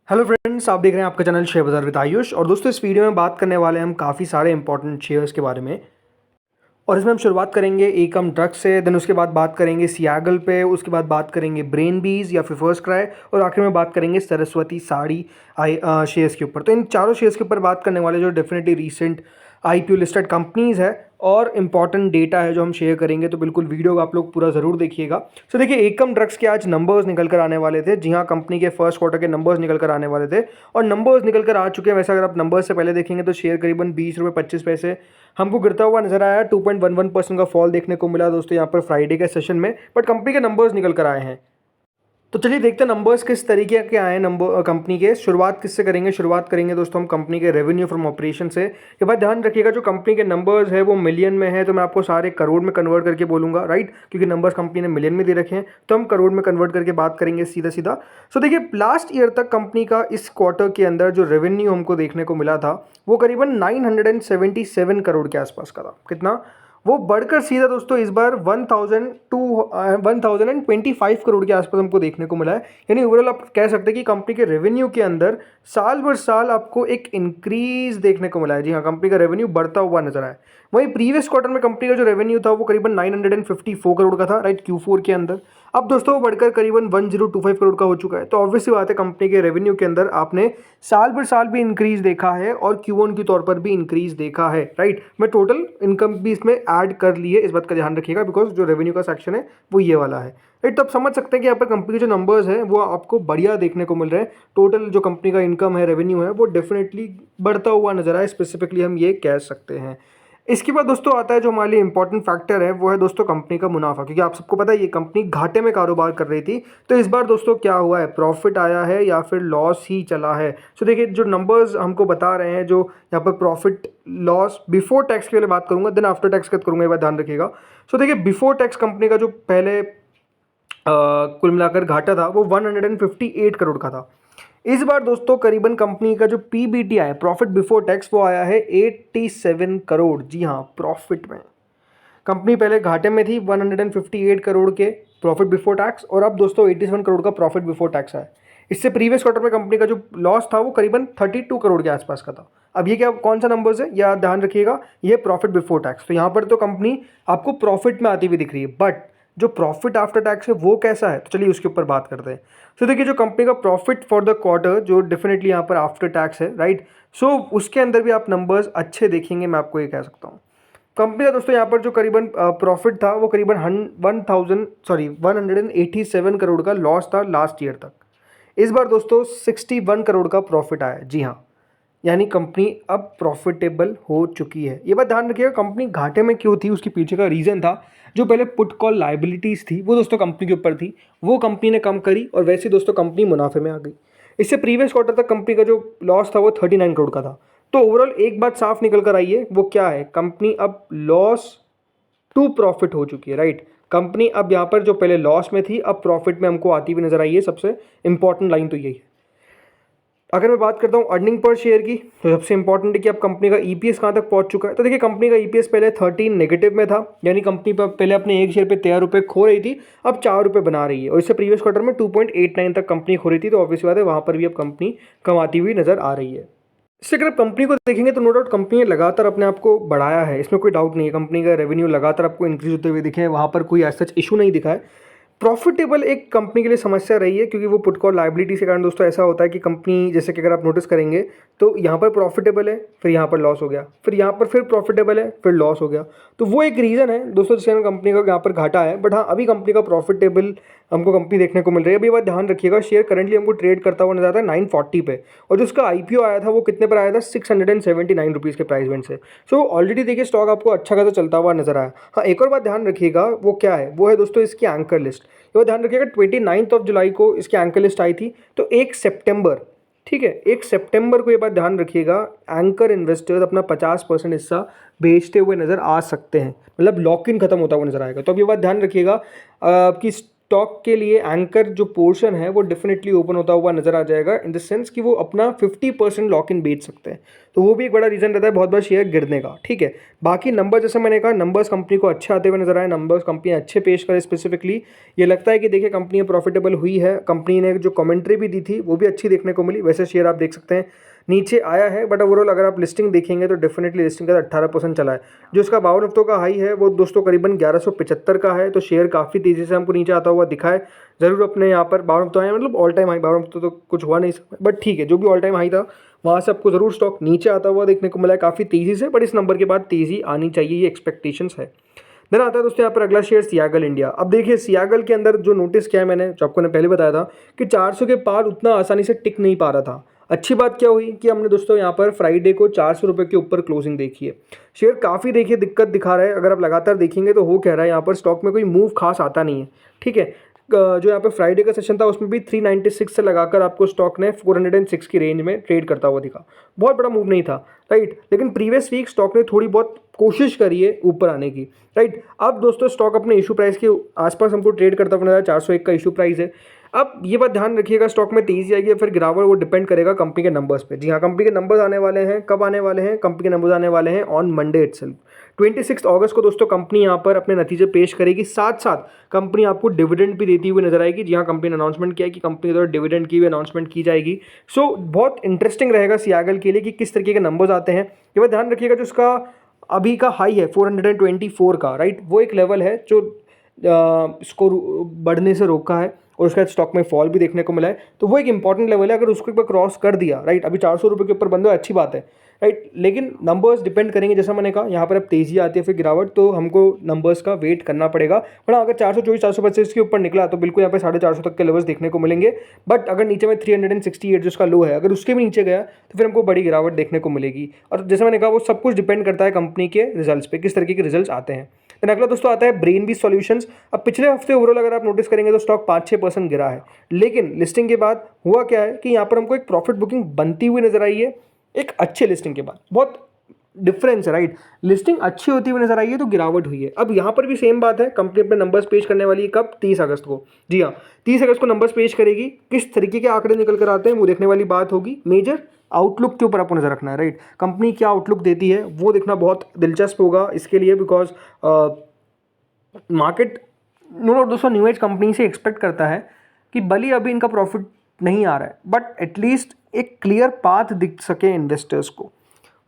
Hello friends, आप देख रहे हैं आपका चैनल शेयर बाजार विद आयुष। और दोस्तों, इस वीडियो में बात करने वाले हैं हम काफ़ी सारे इंपॉर्टेंट शेयर्स के बारे में। और इसमें हम शुरुआत करेंगे एकम ड्रग्स से, देन उसके बाद बात करेंगे सियागल पे, उसके बाद बात करेंगे ब्रेन बीज या फिर फर्स्ट क्राई, और आखिर में बात करेंगे सरस्वती साड़ी शेयर्स के ऊपर। तो इन चारों शेयर्स के ऊपर बात करने वाले जो definitely recent IPO listed companies है और इंपॉर्टेंट डेटा है जो हम शेयर करेंगे, तो बिल्कुल वीडियो को आप लोग पूरा ज़रूर देखिएगा। तो देखिए, एकम ड्रग्स के आज नंबर्स निकल कर आने वाले थे। जी हाँ, कंपनी के फर्स्ट क्वार्टर के नंबर्स निकल कर आने वाले थे और नंबर्स निकल कर आ चुके हैं। वैसे अगर आप नंबर्स से पहले देखेंगे तो शेयर करीबन 20 रुपये 25 पैसे हमको गिरता हुआ नजर आया। 2.11% का फॉल देखने को मिला दोस्तों यहाँ पर फ्राइडे के सेशन में, बट कंपनी के नंबर्स निकल कर आए हैं। तो चलिए देखते हैं नंबर्स किस तरीके के आए हैं। नंबर कंपनी के शुरुआत किससे करेंगे? शुरुआत करेंगे दोस्तों हम कंपनी के रेवेन्यू फ्रॉम ऑपरेशन से। ये बात ध्यान रखिएगा, जो कंपनी के नंबर्स है वो मिलियन में है, तो मैं आपको सारे करोड़ में कन्वर्ट करके बोलूंगा, राइट? क्योंकि नंबर्स कंपनी ने मिलियन में दे रखे हैं, तो हम करोड़ में कन्वर्ट करके बात करेंगे सीधा सीधा। सो देखिए, लास्ट ईयर तक कंपनी का इस क्वार्टर के अंदर जो रेवेन्यू हमको देखने को मिला था वो करीबन 977 करोड़ के आसपास का था। कितना? वो बढ़कर सीधा दोस्तों इस बार 1025 करोड़ के आसपास हमको देखने को मिला है। यानी ओवरऑल आप कह सकते हैं कि कंपनी के रेवेन्यू के अंदर साल भर साल आपको एक इंक्रीज देखने को मिला है। जी हाँ, कंपनी का रेवेन्यू बढ़ता हुआ नजर आया। वहीं प्रीवियस क्वार्टर में कंपनी का जो रेवेन्यू था वो करीबन 954 करोड़ का था, राइट, Q4 के अंदर। अब दोस्तों वो बढ़कर करीबन 1025 करोड़ का हो चुका है। तो ऑब्वियसली बात है, कंपनी के रेवेन्यू के अंदर आपने साल भर साल भी इंक्रीज देखा है और Q1 के तौर पर भी इंक्रीज देखा है, राइट। मैं टोटल इनकम भी इसमें ऐड कर ली है, इस बात का ध्यान रखिएगा, बिकॉज जो रेवेन्यू का सेक्शन है वो ये वाला है, राइट। तो आप समझ सकते हैं कि यहाँ पर कंपनी के जो नंबर्स हैं वो आपको बढ़िया देखने को मिल रहे हैं। टोटल जो कंपनी का इनकम है, रेवेन्यू है, वो डेफिनेटली बढ़ता हुआ नजर आए, स्पेसिफिकली हम ये कह सकते हैं। इसके बाद दोस्तों आता है जो हमारे लिए इंपॉर्टेंट फैक्टर है, वो है दोस्तों कंपनी का मुनाफा। क्योंकि आप सबको पता है ये कंपनी घाटे में कारोबार कर रही थी, तो इस बार दोस्तों क्या हुआ है, प्रॉफिट आया है या फिर लॉस ही चला है। सो देखिए, जो नंबर्स हमको बता रहे हैं, जो यहाँ पर प्रॉफिट लॉस बिफोर टैक्स के लिए बात करूंगा, देन आफ्टर टैक्स का करूंगा, ये बात ध्यान रखिएगा। सो देखिए, बिफोर टैक्स कंपनी का जो पहले कुल मिलाकर घाटा था वो 158 करोड़ का था। इस बार दोस्तों करीबन कंपनी का जो पीबीटी आया, प्रॉफिट बिफोर टैक्स, वो आया है 87 करोड़। जी हाँ, प्रॉफिट में। कंपनी पहले घाटे में थी 158 करोड़ के प्रॉफिट बिफोर टैक्स, और अब दोस्तों 87 करोड़ का प्रॉफिट बिफोर टैक्स है। इससे प्रीवियस क्वार्टर में कंपनी का जो लॉस था वो करीबन 32 करोड़ के आसपास का था। अब ये क्या, कौन सा नंबर्स है, यह ध्यान रखिएगा, ये प्रॉफिट बिफोर टैक्स। तो यहाँ पर तो कंपनी आपको प्रॉफिट में आती हुई दिख रही है, बट जो प्रॉफिट आफ्टर टैक्स है वो कैसा है, तो चलिए उसके ऊपर बात करते हैं। तो देखिए, जो कंपनी का प्रॉफिट फॉर द क्वार्टर जो डेफिनेटली यहाँ पर आफ्टर टैक्स है, राइट, सो उसके अंदर भी आप नंबर्स अच्छे देखेंगे, मैं आपको ये कह सकता हूँ। कंपनी का दोस्तों यहाँ पर जो करीबन प्रॉफिट था वो करीबन 187 करोड़ का लॉस था लास्ट ईयर तक। इस बार दोस्तों 61 करोड़ का प्रॉफिट आया। जी हाँ, यानी कंपनी अब प्रॉफिटेबल हो चुकी है। ये बात ध्यान रखिएगा, कंपनी घाटे में क्यों थी उसके पीछे का रीज़न था, जो पहले पुट कॉल लाइबिलिटीज़ थी वो दोस्तों कंपनी के ऊपर थी, वो कंपनी ने कम करी और वैसे दोस्तों कंपनी मुनाफे में आ गई। इससे प्रीवियस क्वार्टर तक कंपनी का जो लॉस था वो 39 करोड़ का था। तो ओवरऑल एक बात साफ निकल कर आई है, वो क्या है, कंपनी अब लॉस टू प्रॉफिट हो चुकी है, राइट। कंपनी अब यहाँ पर जो पहले लॉस में थी अब प्रॉफिट में हमको आती हुई नजर आई है। सबसे इंपॉर्टेंट लाइन तो यही है। अगर मैं बात करता हूँ अर्निंग पर शेयर की, तो सबसे इंपॉर्टेंट है कि अब कंपनी का ईपीएस कहाँ तक पहुँच चुका है। तो देखिए, कंपनी का ईपीएस पहले 13 नेगेटिव में था, यानी कंपनी पहले अपने एक शेयर पे 13 रुपये खो रही थी, अब 4 रुपये बना रही है। और इससे प्रीवियस क्वार्टर में 2.89 तक कंपनी खो रही थी, तो ऑब्वियस बात है वहाँ पर भी अब कंपनी कमाती हुई नजर आ रही है। इससे अगर आप कंपनी को देखेंगे तो नो डाउट कंपनी ने लगातार अपने आप को बढ़ाया है, इसमें कोई डाउट नहीं है। कंपनी का रेवेन्यू लगातार आपको इंक्रीज होते हुए दिखे, वहाँ पर कोई ऐसा इशू नहीं दिखा है। प्रॉफिटेबल एक कंपनी के लिए समस्या रही है, क्योंकि वो पुट कॉल लायबिलिटी के कारण दोस्तों ऐसा होता है कि कंपनी, जैसे कि अगर आप नोटिस करेंगे तो यहाँ पर प्रॉफिटेबल है, फिर यहाँ पर लॉस हो गया, फिर यहाँ पर फिर प्रॉफिटेबल है, फिर लॉस हो गया। तो वो एक रीज़न है दोस्तों जिसके कारण कंपनी का यहाँ पर घाटा है। बट हाँ, अभी कंपनी का प्रॉफिटेबल हमको कंपनी देखने को मिल रही है। अभी बात ध्यान रखिएगा, शेयर करंटली हमको ट्रेड करता हुआ नजर आता है 940 पे, और जो उसका आईपीओ आया था वो कितने पर आया था, 679 रुपीज़ के प्राइस इवेंट से। सो ऑलरेडी देखिए स्टॉक आपको अच्छा खासा चलता हुआ नजर आया। हाँ, एक और बात ध्यान रखिएगा, वो क्या है, वो है दोस्तों इसकी एंकर लिस्ट। ये ध्यान रखिएगा, 29 जुलाई को इसकी एंकर लिस्ट आई थी, तो 1 सितंबर, ठीक है, 1 सितंबर को ये बात ध्यान रखिएगा, एंकर इन्वेस्टर्स अपना 50% हिस्सा बेचते हुए नजर आ सकते हैं, मतलब लॉक इन खत्म होता हुआ नजर आएगा। तो अब ये बात ध्यान रखिएगा कि स्टॉक के लिए एंकर जो पोर्शन है वो डेफिनेटली ओपन होता हुआ नजर आ जाएगा, इन द सेंस कि वो अपना 50% लॉक इन बेच सकते हैं। तो वो भी एक बड़ा रीज़न रहता है बहुत बार शेयर गिरने का। ठीक है, बाकी नंबर जैसे मैंने कहा, नंबर्स कंपनी को अच्छे आते हुए नजर आए, नंबर्स कंपनी अच्छे पेश करे। स्पेसिफिकली ये लगता है कि देखिए कंपनी प्रॉफिटेबल हुई है, कंपनी ने जो कमेंट्री भी दी थी वो भी अच्छी देखने को मिली। वैसे शेयर आप देख सकते हैं नीचे आया है, बट ओवरऑल अगर आप लिस्टिंग देखेंगे तो डेफिनेटली लिस्टिंग का 18% चला है। जो इसका 52 हफ्तों का हाई है वो दोस्तों करीबन 1175 का है। तो शेयर काफ़ी तेज़ी से हमको नीचे आता हुआ दिखा है। ज़रूर अपने यहाँ पर 52 हफ्तों आए, मतलब ऑल टाइम हाई, 52 हफ्तों तो कुछ हुआ नहीं, बट ठीक है, जो भी ऑल टाइम हाई था वहाँ से आपको ज़रूर स्टॉक नीचे आता हुआ देखने को मिला है काफ़ी तेज़ी से, बट इस नंबर के बाद तेज़ी आनी चाहिए, ये एक्सपेक्टेशंस है। देन आता है दोस्तों यहाँ पर अगला शेयर सियागल इंडिया। अब देखिए सियागल के अंदर जो नोटिस किया है मैंने, जो आपको ने पहले बताया था कि 400 के पार उतना आसानी से टिक नहीं पा रहा था। अच्छी बात क्या हुई कि हमने दोस्तों यहाँ पर फ्राइडे को 400 रुपये के ऊपर क्लोजिंग देखी है। शेयर काफ़ी देखिए दिक्कत दिखा रहा है, अगर आप लगातार देखेंगे तो हो कह रहा है यहाँ पर स्टॉक में कोई मूव खास आता नहीं है। ठीक है, जो यहाँ पे फ्राइडे का सेशन था उसमें भी 396 से लगाकर आपको स्टॉक ने 406 की रेंज में ट्रेड करता हुआ दिखा। बहुत बड़ा मूव नहीं था, राइट, लेकिन प्रीवियस वीक स्टॉक ने थोड़ी बहुत कोशिश करी है ऊपर आने की, राइट। अब दोस्तों स्टॉक अपने इशू प्राइस के आसपास हमको ट्रेड करता हुआ नजर 401 का इशू प्राइस है। अब ये बात ध्यान रखिएगा, स्टॉक में तेजी आएगी या फिर गिरावट, वो डिपेंड करेगा कंपनी के नंबर्स पे। जी हाँ, कंपनी के नंबर्स आने वाले हैं, कब आने वाले हैं? कंपनी के नंबर्स आने वाले हैं ऑन मंडे इटसेल्फ, 26 अगस्त को दोस्तों कंपनी यहाँ पर अपने नतीजे पेश करेगी। साथ साथ कंपनी आपको डिविडेंड भी देती हुई नजर आएगी। जी हाँ, कंपनी ने अनाउंसमेंट किया है कि कंपनी द्वारा डिविडेंड की भी अनाउंसमेंट की जाएगी। सो बहुत इंटरेस्टिंग रहेगा सियागल के लिए कि किस तरीके के नंबर्स आते हैं। ये बात ध्यान रखिएगा, जो उसका अभी का हाई है 424 का, राइट, वो एक लेवल है जो इसको बढ़ने से रोका है और उसके बाद स्टॉक में फॉल भी देखने को मिला है। तो वो एक इंपॉर्टेंट लेवल है, अगर उसको एक बार क्रॉस कर दिया, राइट, अभी 400 रुपये के ऊपर बंद हो, अच्छी बात है, राइट, लेकिन नंबर्स डिपेंड करेंगे। जैसा मैंने कहा यहाँ पर अब तेजी आती है फिर गिरावट, तो हमको नंबर्स का वेट करना पड़ेगा। पर अगर 424 425 के ऊपर निकला तो बिल्कुल यहाँ पे 450 तक के लेवल्स देखने को मिलेंगे। बट अगर नीचे में 368 जो उसका लो है, अगर उसके भी नीचे गया तो फिर हमको बड़ी गिरावट देखने को मिलेगी। और जैसे मैंने कहा वो सब कुछ डिपेंड करता है कंपनी के रिजल्ट्स पे, किस तरीके के रिजल्ट्स आते हैं। देन अगला दोस्तों आता है ब्रेनबीस सॉल्यूशंस। अब पिछले हफ्ते ओवरऑल अगर आप नोटिस करेंगे तो स्टॉक 5-6% गिरा है, लेकिन लिस्टिंग के बाद हुआ क्या है कि यहाँ पर हमको एक प्रॉफिट बुकिंग बनती हुई नजर आई है एक अच्छे लिस्टिंग के बाद। बहुत डिफरेंस है, राइट, लिस्टिंग अच्छी होती हुई नजर आई है तो गिरावट हुई है। अब यहाँ पर भी सेम बात है, कंपनी अपने नंबर्स पेश करने वाली है कब? 30 अगस्त को। जी हाँ, 30 अगस्त को नंबर्स पेश करेगी। किस तरीके के आंकड़े निकल कर आते हैं वो देखने वाली बात होगी। मेजर आउटलुक के ऊपर आपको नजर रखना है, राइट, कंपनी क्या आउटलुक देती है वो देखना बहुत दिलचस्प होगा इसके लिए, बिकॉज मार्केट दोस्तों न्यू एज कंपनी से एक्सपेक्ट करता है कि भले अभी इनका प्रॉफिट नहीं आ रहा है बट एटलीस्ट एक क्लियर पाथ दिख सके इन्वेस्टर्स को।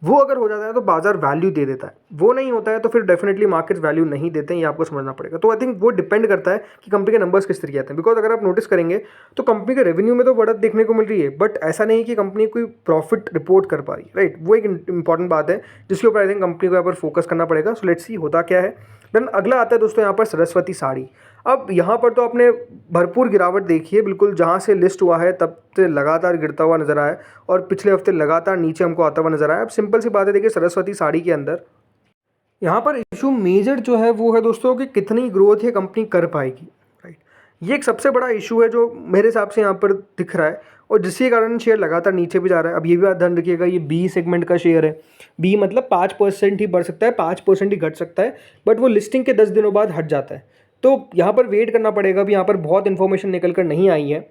वो अगर हो जाता है तो बाजार वैल्यू दे देता है, वो नहीं होता है तो फिर डेफिनेटली मार्केट वैल्यू नहीं देते हैं, ये आपको समझना पड़ेगा। तो आई थिंक वो डिपेंड करता है कि कंपनी के नंबर्स किस तरीके आते हैं। बिकॉज अगर आप नोटिस करेंगे तो कंपनी के रेवेन्यू में तो बढ़त देखने को मिल रही है, बट ऐसा नहीं कि कंपनी कोई प्रॉफिट रिपोर्ट कर पा रही है, राइट, वो एक इंपॉर्टेंट बात है जिसके ऊपर आई थिंक कंपनी को यहाँ पर फोकस करना पड़ेगा। सो लेट्स सी होता क्या है। देन अगला आता है दोस्तों यहाँ पर सरस्वती साड़ी। अब यहाँ पर तो आपने भरपूर गिरावट देखी है, बिल्कुल जहाँ से लिस्ट हुआ है तब से लगातार गिरता हुआ नजर आया और पिछले हफ्ते लगातार नीचे हमको आता हुआ नजर आया। अब सिंपल सी बात है, देखिए सरस्वती साड़ी के अंदर यहाँ पर इशू मेजर जो है वो है दोस्तों कि कितनी ग्रोथ ये कंपनी कर पाएगी, राइट, ये एक सबसे बड़ा इशू है जो मेरे हिसाब से यहाँ पर दिख रहा है और जिसके कारण शेयर लगातार नीचे भी जा रहा है। अब ये भी ध्यान रखिएगा, ये बी सेगमेंट का शेयर है, बी मतलब 5% ही बढ़ सकता है, 5% ही घट सकता है, बट वो लिस्टिंग के 10 दिनों बाद हट जाता है। तो यहाँ पर वेट करना पड़ेगा। अभी यहाँ पर बहुत इन्फॉर्मेशन निकल कर नहीं आई है,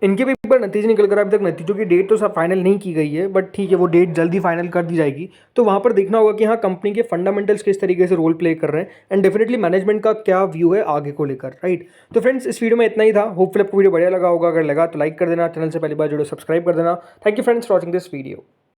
इनके भी पर नतीजे निकल कर अभी तक नतीजों की डेट तो सब फाइनल नहीं की गई है, बट ठीक है वो डेट जल्दी फाइनल कर दी जाएगी। तो वहाँ पर देखना होगा कि हाँ कंपनी के फंडामेंटल्स किस तरीके से रोल प्ले कर रहे हैं एंड डेफिनेटली मैनेजमेंट का क्या व्यू है आगे को लेकर, राइट। तो फ्रेंड्स इस वीडियो में इतना ही था, होपफुली आपको वीडियो बढ़िया लगा होगा। अगर लगा तो लाइक कर देना, चैनल से पहली बार जुड़े सब्सक्राइब कर देना। Thank you friends for watching this video.